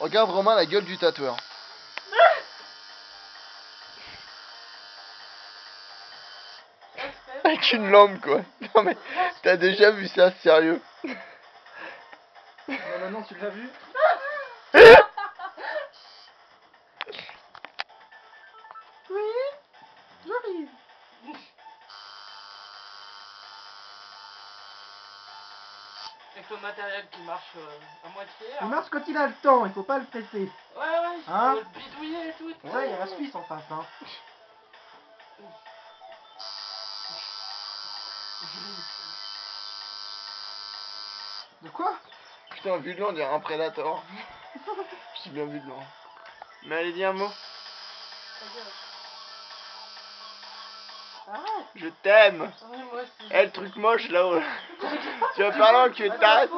Regarde Romain la gueule du tatoueur. Avec une lampe quoi. Non mais t'as déjà vu ça, sérieux? Non, maintenant tu l'as vu? Oui, j'arrive. Avec le matériel qui marche à moitié. Il Hein. marche quand il a le temps, il faut pas le presser. Ouais, il faut Hein? le bidouiller et tout. Ouais, il y a la Suisse en face, hein. De quoi? Putain, vu de loin on dirait un prédateur. J'ai bien vu de loin. Mais allez dis un mot. Arrête. Je t'aime. Ouais, moi aussi. Eh le truc moche là-haut. Tu vas parler en que tasse.